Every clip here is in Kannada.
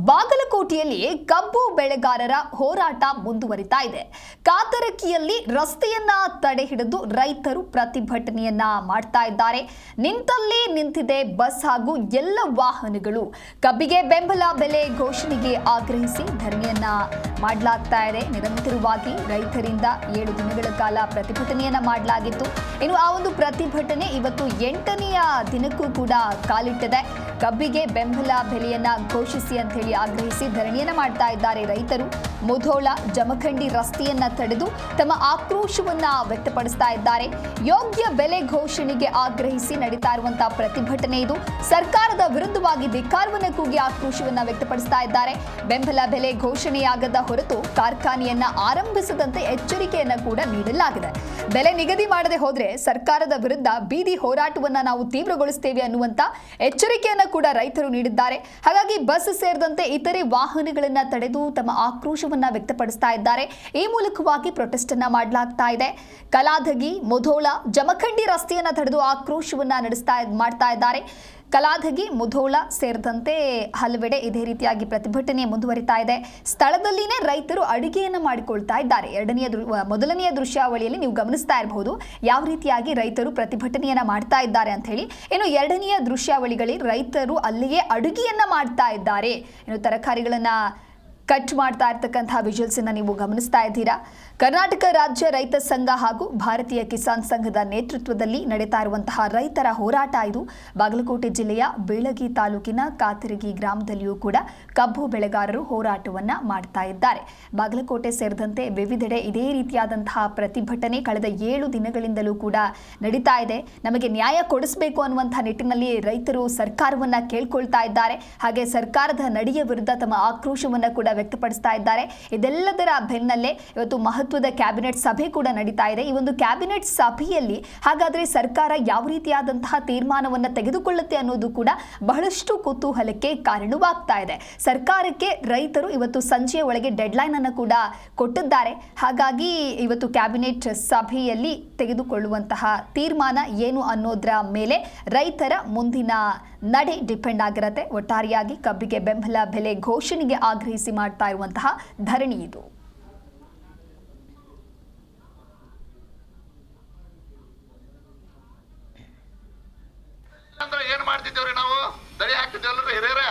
ಬಾಗಲಕೋಟೆಯಲ್ಲಿ ಕಬ್ಬು ಬೆಳೆಗಾರರ ಹೋರಾಟ ಮುಂದುವರಿತಾ ಇದೆ. ಕಾತರಕಿಯಲ್ಲಿ ರಸ್ತೆಯನ್ನ ತಡೆ ಹಿಡಿದು ರೈತರು ಪ್ರತಿಭಟನೆಯನ್ನ ಮಾಡ್ತಾ ಇದ್ದಾರೆ. ನಿಂತಲ್ಲಿ ನಿಂತಿದೆ ಬಸ್ ಹಾಗೂ ಎಲ್ಲ ವಾಹನಗಳು. ಕಬ್ಬಿಗೆ ಬೆಂಬಲ ಬೆಲೆ ಘೋಷಣೆಗೆ ಆಗ್ರಹಿಸಿ ಧರಣಿಯನ್ನ ಮಾಡಲಾಗ್ತಾ ಇದೆ. ನಿರಂತರವಾಗಿ ರೈತರಿಂದ 7 ದಿನಗಳ ಕಾಲ ಪ್ರತಿಭಟನೆಯನ್ನ ಮಾಡಲಾಗಿತ್ತು. ಇನ್ನು ಆ ಒಂದು ಪ್ರತಿಭಟನೆ ಇವತ್ತು 8ನೆಯ ದಿನಕ್ಕೂ ಕೂಡ ಕಾಲಿಟ್ಟಿದೆ. ಕಬ್ಬಿಗೆ ಬೆಂಬಲ ಬೆಲೆಯನ್ನ ಘೋಷಿಸಿ ಅಂತ ಹೇಳಿ ಆಗ್ರಹಿಸಿ ಧರಣಿಯನ್ನ ಮಾಡ್ತಾ ಇದ್ದಾರೆ ರೈತರು. ಮುಧೋಳ ಜಮಖಂಡಿ ರಸ್ತೆಯನ್ನ ತಡೆದು ತಮ್ಮ ಆಕ್ರೋಶವನ್ನ ವ್ಯಕ್ತಪಡಿಸ್ತಾ ಇದ್ದಾರೆ. ಯೋಗ್ಯ ಬೆಲೆ ಘೋಷಣೆಗೆ ಆಗ್ರಹಿಸಿ ನಡೀತಾ ಇರುವಂತಹ ಪ್ರತಿಭಟನೆ ಇದು. ಸರ್ಕಾರದ ವಿರುದ್ಧವಾಗಿ ಧಿಕ್ಕಾರವನ್ನ ಕೂಗಿ ಆಕ್ರೋಶವನ್ನ ವ್ಯಕ್ತಪಡಿಸ್ತಾ ಇದ್ದಾರೆ. ಬೆಂಬಲ ಬೆಲೆ ಘೋಷಣೆಯಾಗದ ಹೊರತು ಕಾರ್ಖಾನೆಯನ್ನ ಆರಂಭಿಸದಂತೆ ಎಚ್ಚರಿಕೆಯನ್ನ ಕೂಡ ನೀಡಲಾಗಿದೆ. ಬೆಲೆ ನಿಗದಿ ಮಾಡದೆ ಹೋದ್ರೆ ಸರ್ಕಾರದ ವಿರುದ್ಧ ಬೀದಿ ಹೋರಾಟವನ್ನ ನಾವು ತೀವ್ರಗೊಳಿಸುತ್ತೇವೆ ಅನ್ನುವಂತ ಎಚ್ಚರಿಕೆಯನ್ನ ಕೂಡ ರೈತರು ನೀಡಿದ್ದಾರೆ. ಹಾಗಾಗಿ ಬಸ್ ಸೇರಿದಂತೆ ಇತರೆ ವಾಹನಗಳನ್ನ ತಡೆದು ತಮ್ಮ ಆಕ್ರೋಶವನ್ನ ವ್ಯಕ್ತಪಡಿಸ್ತಾ ಇದ್ದಾರೆ. ಈ ಮೂಲಕವಾಗಿ ಪ್ರೊಟೆಸ್ಟ್ ಅನ್ನ ಮಾಡಲಾಗ್ತಾ ಇದೆ. ಕಲಾದಗಿ ಮುಧೋಳ ಜಮಖಂಡಿ ರಸ್ತೆಯನ್ನ ತಡೆದು ಆಕ್ರೋಶವನ್ನ ಮಾಡ್ತಾ ಇದ್ದಾರೆ. ಕಲಾದಗಿ ಮುಧೋಳ ಸೇರಿದಂತೆ ಹಲವೆಡೆ ಇದೇ ರೀತಿಯಾಗಿ ಪ್ರತಿಭಟನೆ ಮುಂದುವರಿತಾ ಇದೆ. ಸ್ಥಳದಲ್ಲಿನೇ ರೈತರು ಅಡುಗೆಯನ್ನು ಮಾಡಿಕೊಳ್ತಾ ಇದ್ದಾರೆ. ಮೊದಲನೆಯ ದೃಶ್ಯಾವಳಿಯಲ್ಲಿ ನೀವು ಗಮನಿಸ್ತಾ ಇರಬಹುದು ಯಾವ ರೀತಿಯಾಗಿ ರೈತರು ಪ್ರತಿಭಟನೆಯನ್ನ ಮಾಡ್ತಾ ಇದ್ದಾರೆ ಅಂತ ಹೇಳಿ. ಇನ್ನು 2ನೆಯ ದೃಶ್ಯಾವಳಿಗಳಲ್ಲಿ ರೈತರು ಅಲ್ಲಿಯೇ ಅಡುಗೆಯನ್ನ ಮಾಡ್ತಾ ಇದ್ದಾರೆ. ಇನ್ನು ತರಕಾರಿಗಳನ್ನ ಕಟ್ ಮಾಡ್ತಾ ಇರ್ತಕ್ಕಂತಹ ವಿಜುವಲ್ಸ್ ಅನ್ನ ನೀವು ಗಮನಿಸ್ತಾ ಇದ್ದೀರಾ. ಕರ್ನಾಟಕ ರಾಜ್ಯ ರೈತ ಸಂಘ ಹಾಗೂ ಭಾರತೀಯ ಕಿಸಾನ್ ಸಂಘದ ನೇತೃತ್ವದಲ್ಲಿ ನಡೀತಾ ಇರುವಂತಹ ರೈತರ ಹೋರಾಟ ಇದು. ಬಾಗಲಕೋಟೆ ಜಿಲ್ಲೆಯ ಬೀಳಗಿ ತಾಲೂಕಿನ ಕಾತರಗಿ ಗ್ರಾಮದಲ್ಲಿಯೂ ಕೂಡ ಕಬ್ಬು ಬೆಳೆಗಾರರು ಹೋರಾಟವನ್ನ ಮಾಡ್ತಾ ಇದ್ದಾರೆ. ಬಾಗಲಕೋಟೆ ಸೇರಿದಂತೆ ವಿವಿಧೆಡೆ ಇದೇ ರೀತಿಯಾದಂತಹ ಪ್ರತಿಭಟನೆ ಕಳೆದ 7 ದಿನಗಳಿಂದಲೂ ಕೂಡ ನಡೀತಾ ಇದೆ. ನಮಗೆ ನ್ಯಾಯ ಕೊಡಿಸಬೇಕು ಅನ್ನುವಂತಹ ನಿಟ್ಟಿನಲ್ಲಿ ರೈತರು ಸರ್ಕಾರವನ್ನ ಕೇಳ್ಕೊಳ್ತಾ ಇದ್ದಾರೆ. ಹಾಗೆ ಸರ್ಕಾರದ ನಡೆಯ ವಿರುದ್ಧ ತಮ್ಮ ಆಕ್ರೋಶವನ್ನ ಕೂಡ ವ್ಯಕ್ತಪಡಿಸ್ತಾ ಇದ್ದಾರೆ. ಇದೆಲ್ಲದರ ಬೆನ್ನಲ್ಲೇ ಇವತ್ತು ಮಹತ್ವದ ಕ್ಯಾಬಿನೆಟ್ ಸಭೆ ಕೂಡ ನಡೀತಾ ಇದೆ. ಈ ಒಂದು ಕ್ಯಾಬಿನೆಟ್ ಸಭೆಯಲ್ಲಿ ಹಾಗಾದ್ರೆ ಸರ್ಕಾರ ಯಾವ ರೀತಿಯಾದಂತಹ ತೀರ್ಮಾನವನ್ನ ತೆಗೆದುಕೊಳ್ಳುತ್ತೆ ಅನ್ನೋದು ಕೂಡ ಬಹಳಷ್ಟು ಕುತೂಹಲಕ್ಕೆ ಕಾರಣವಾಗ್ತಾ ಇದೆ. ಸರ್ಕಾರಕ್ಕೆ ರೈತರು ಇವತ್ತು ಸಂಜೆಯ ಒಳಗೆ ಡೆಡ್ಲೈನ್ ಅನ್ನು ಕೂಡ ಕೊಟ್ಟಿದ್ದಾರೆ. ಹಾಗಾಗಿ ಇವತ್ತು ಕ್ಯಾಬಿನೆಟ್ ಸಭೆಯಲ್ಲಿ ತೆಗೆದುಕೊಳ್ಳುವಂತಹ ತೀರ್ಮಾನ ಏನು ಅನ್ನೋದರ ಮೇಲೆ ರೈತರ ಮುಂದಿನ ನಡೆ ಡಿಪೆಂಡ್ ಆಗಿರುತ್ತೆ. ಒಟ್ಟಾರೆಯಾಗಿ ಕಬ್ಬಿಗೆ ಬೆಂಬಲ ಬೆಲೆ ಘೋಷಣೆಗೆ ಆಗ್ರಹಿಸಿ ಮಾಡ್ತಾ ಇರುವಂತಹ ಧರಣಿ ಇದು. ಏನ್ ಮಾಡ್ತಿದ್ದೇವ್ರಿ ನಾವು? ದಳಿ ಹಾಕ್ತಿದ್ದೇವಲ್ರಿ ಹಿರಿಯರ?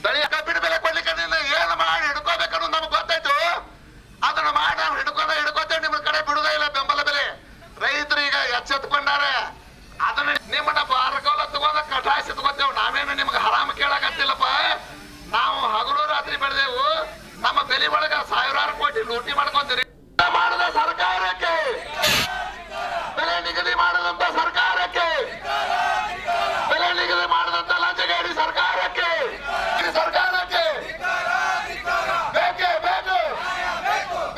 ದಳಿ ಕಬ್ಬಿನ ಬೆಲೆ ಕೊಡ್ಲಿಕ್ಕೆ ಏನ್ ಮಾಡಿ ಹಿಡ್ಕೋಬೇಕನ್ನೋದು ನಮ್ಗೆ ಗೊತ್ತಾಯ್ತು. ಅದನ್ನ ಮಾಡಿ ನಾವು ಹಿಡ್ಕೋತೇವೆ. ನಿಮ್ಮ ಕಡೆ ಬಿಡುದೇ ಇಲ್ಲ ಬೆಂಬಲ ಬೆಲೆ. ರೈತರು ಈಗ ಎಚ್ಚೆತ್ಕೊಂಡಾರೆ. ಅದನ್ನ ನಿಮ್ಮನ್ನ ಬಾರಕೋಲ ತಗೊಂಡ ಕಟಾಯಿಸಿ ತಗೋತೇವೆ. ನಾವೇನು ನಿಮ್ಗೆ ಹರಾಮ ಕೇಳಾಕತ್ತಿಲ್ಲಪ್ಪ. ನಾವು ಹಗಲು ರಾತ್ರಿ ಬೆಳೆದೇವು. ನಮ್ಮ ಬೆಲೆ ಒಳಗ 1000 ಕೋಟಿ ಲೂಟಿ ಮಾಡ್ಕೊಂತೀರಿ. ಮಾಡದ ಸರ್ಕಾರಕ್ಕೆ, ಬೆಲೆ ನಿಗದಿ ಮಾಡದಂತ ಸರ್ಕಾರಕ್ಕೆ, ಬೆಲೆ ನಿಗದಿ ಮಾಡದಂತ ಲಂಚಗಾಡಿ ಸರ್ಕಾರಕ್ಕೆ, ಸರ್ಕಾರಕ್ಕೆ ಬೇಕೇ ಬೇಕು,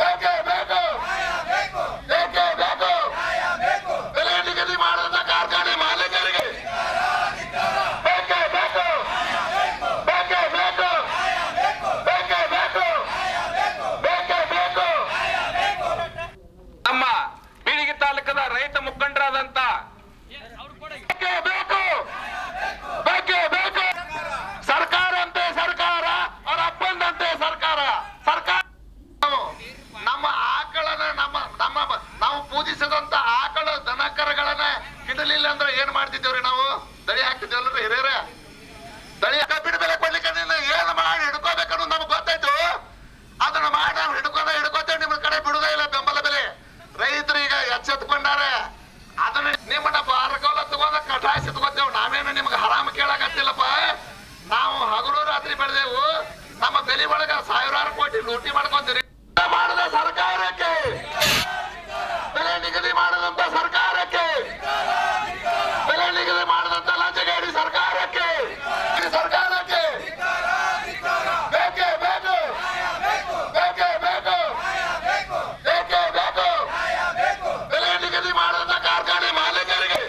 ಬೇಕೇ ಬೇಕು, ಬೇಕೇ ಬೇಕು. ಬೆಲೆ ನಿಗದಿ ಮಾಡದಂತ ಕಾರ್ಖಾನೆ ಮಾಲೀಕರಿಗೆ ಬೇಕೇ ಬೇಕು, ಬೇಕೇ ಬೇಕು, ಬೇಕೇ ಬೇಕು, ಬೇಕೇ ಬೇಕು. ನಮ್ಮ ಬೀಳಿಗಿ ತಾಲೂಕದ ರೈತ ಮುಖಂಡರಾದಂತ ಬೇಕೇ ಬೇಕು, ಬೇಕೇ ಬೇಕು. ಸರ್ಕಾರ ಅಂತೆ ಸರ್ಕಾರ, ಅವರ ಅಪ್ಪಂದಂತೆ ಸರ್ಕಾರ. ಸರ್ಕಾರ ನಮ್ಮ ಆಕಳನ್ನ ನಾವು ಪೂಜಿಸಿದಂತ ಆಕಳ ದನಕರಗಳನ್ನ ಹಿಡಲಿಲ್ಲ ಅಂದ್ರೆ ಏನ್ ಮಾಡ್ತಿದ್ದೇವ್ರಿ ನಾವು? ದಳಿ ಹಾಕ್ತಿದ್ದೇವಲ್ರಿ ಹಿರಿಯರ? ದಳಿ ಕಬ್ಬಿನ ಬೆಲೆ ಕೊಡ್ಲಿಕ್ಕೆ ಏನ್ ಮಾಡಿ ಹಿಡ್ಕೋಬೇಕನ್ನೋದು ನಮ್ಗೆ ಗೊತ್ತಾಯ್ತು. ಅದನ್ನ ಮಾಡಿ ನಾವು ಹಿಡ್ಕೋತೇವೆ. ನಿಮ್ಮ ಕಡೆ ಬಿಡುದೇ ಇಲ್ಲ ಬೆಂಬಲ ಬೆಲೆ. ರೈತರು ಈಗ ಎಚ್ಚೆತ್ಕೊಂಡಾರೆ. ಅದನ್ನ ನಿಮ್ಮನ್ನ ಬಾರಕೋಲ ತಗೊಂಡ ಕಟಾಯಿಸಿ ತಗೋತೇವೆ. ನಾವೇನು ನಿಮ್ಗೆ ಹರಾಮ ಕೇಳಾಕತ್ತಿಲ್ಲಪ್ಪ. ನಾವು ಹಗಲು ರಾತ್ರಿ ಬೆಳೆದೇವು. ನಮ್ಮ ಬೆಲೆ ಒಳಗ 1000 ಕೋಟಿ ಲೂಟಿ ಮಾಡ್ಕೊಂತೀರಿ. ಮಾಡದ ಸರ್ಕಾರಕ್ಕೆ, ಬೆಲೆ ನಿಗದಿ ಮಾಡದಂತ ಸರ್ಕಾರಕ್ಕೆ, ಬೆಲೆ ನಿಗದಿ ಮಾಡದಂತ ಲಂಚಗಾಡಿ ಸರ್ಕಾರಕ್ಕೆ, ಸರ್ಕಾರಕ್ಕೆ ಬೇಕೇ ಬೇಕು, ಬೇಕೇ ಬೇಕು, ಬೇಕೇ ಬೇಕು. ಬೆಲೆ ನಿಗದಿ ಮಾಡದಂತ ಕಾರ್ಖಾನೆ ಮಾಲೀಕರಿಗೆ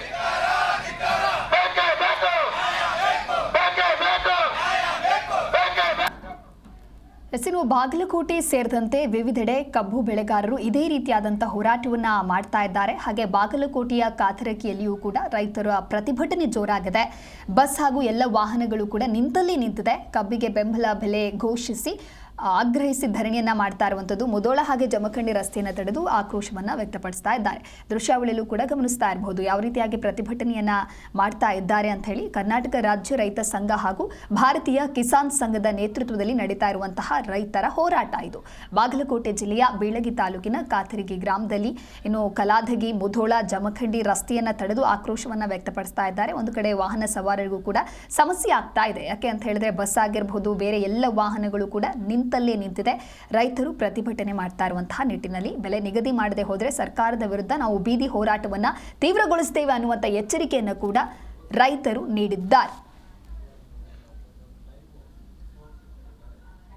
ಬೇಕೇ ಬೇಕು, ಬೇಕೇ ಬೇಕು, ಬೇಕೇ ಬೇಕು. ಇನ್ನು ಬಾಗಲಕೋಟೆ ಸೇರಿದಂತೆ ವಿವಿಧೆಡೆ ಕಬ್ಬು ಬೆಳೆಗಾರರು ಇದೇ ರೀತಿಯಾದಂಥ ಹೋರಾಟವನ್ನ ಮಾಡ್ತಾ ಇದ್ದಾರೆ. ಹಾಗೆ ಬಾಗಲಕೋಟೆಯ ಕಾತರಕಿಯಲ್ಲಿಯೂ ಕೂಡ ರೈತರ ಪ್ರತಿಭಟನೆ ಜೋರಾಗಿದೆ. ಬಸ್ ಹಾಗೂ ಎಲ್ಲ ವಾಹನಗಳು ಕೂಡ ನಿಂತಲ್ಲಿ ನಿಂತಿದೆ. ಕಬ್ಬಿಗೆ ಬೆಂಬಲ ಬೆಲೆ ಘೋಷಿಸಿ ಆಗ್ರಹಿಸಿ ಧರಣಿಯನ್ನ ಮಾಡ್ತಾ ಇರುವಂಥದ್ದು. ಮುಧೋಳ ಹಾಗೆ ಜಮಖಂಡಿ ರಸ್ತೆಯನ್ನು ತಡೆದು ಆಕ್ರೋಶವನ್ನ ವ್ಯಕ್ತಪಡಿಸ್ತಾ ಇದ್ದಾರೆ. ದೃಶ್ಯಾವಳಿಯಲ್ಲೂ ಕೂಡ ಗಮನಿಸ್ತಾ ಇರಬಹುದು ಯಾವ ರೀತಿಯಾಗಿ ಪ್ರತಿಭಟನೆಯನ್ನ ಮಾಡ್ತಾ ಇದ್ದಾರೆ ಅಂತ ಹೇಳಿ. ಕರ್ನಾಟಕ ರಾಜ್ಯ ರೈತ ಸಂಘ ಹಾಗೂ ಭಾರತೀಯ ಕಿಸಾನ್ ಸಂಘದ ನೇತೃತ್ವದಲ್ಲಿ ನಡೀತಾ ಇರುವಂತಹ ರೈತರ ಹೋರಾಟ ಇದು. ಬಾಗಲಕೋಟೆ ಜಿಲ್ಲೆಯ ಬೀಳಗಿ ತಾಲೂಕಿನ ಕಾತರಗಿ ಗ್ರಾಮದಲ್ಲಿ ಇನ್ನು ಕಲಾದಗಿ ಮುಧೋಳ ಜಮಖಂಡಿ ರಸ್ತೆಯನ್ನ ತಡೆದು ಆಕ್ರೋಶವನ್ನ ವ್ಯಕ್ತಪಡಿಸ್ತಾ ಇದ್ದಾರೆ. ಒಂದು ಕಡೆ ವಾಹನ ಸವಾರರಿಗೂ ಕೂಡ ಸಮಸ್ಯೆ ಆಗ್ತಾ ಇದೆ. ಯಾಕೆ ಅಂತ ಹೇಳಿದ್ರೆ ಬಸ್ ಆಗಿರಬಹುದು, ಬೇರೆ ಎಲ್ಲ ವಾಹನಗಳು ಕೂಡ ನಿಂತಲ್ಲೇ ನಿಂತಿದೆ. ರೈತರು ಪ್ರತಿಭಟನೆ ಮಾಡ್ತಾ ಇರುವಂತಹ ನಿಟ್ಟಿನಲ್ಲಿ ಬೆಲೆ ನಿಗದಿ ಮಾಡದೆ ಹೋದರೆ ಸರ್ಕಾರದ ವಿರುದ್ಧ ನಾವು ಬೀದಿ ಹೋರಾಟವನ್ನ ತೀವ್ರಗೊಳಿಸುತ್ತೇವೆ ಅನ್ನುವಂಥ ಎಚ್ಚರಿಕೆಯನ್ನು ಕೂಡ ರೈತರು ನೀಡಿದ್ದಾರೆ.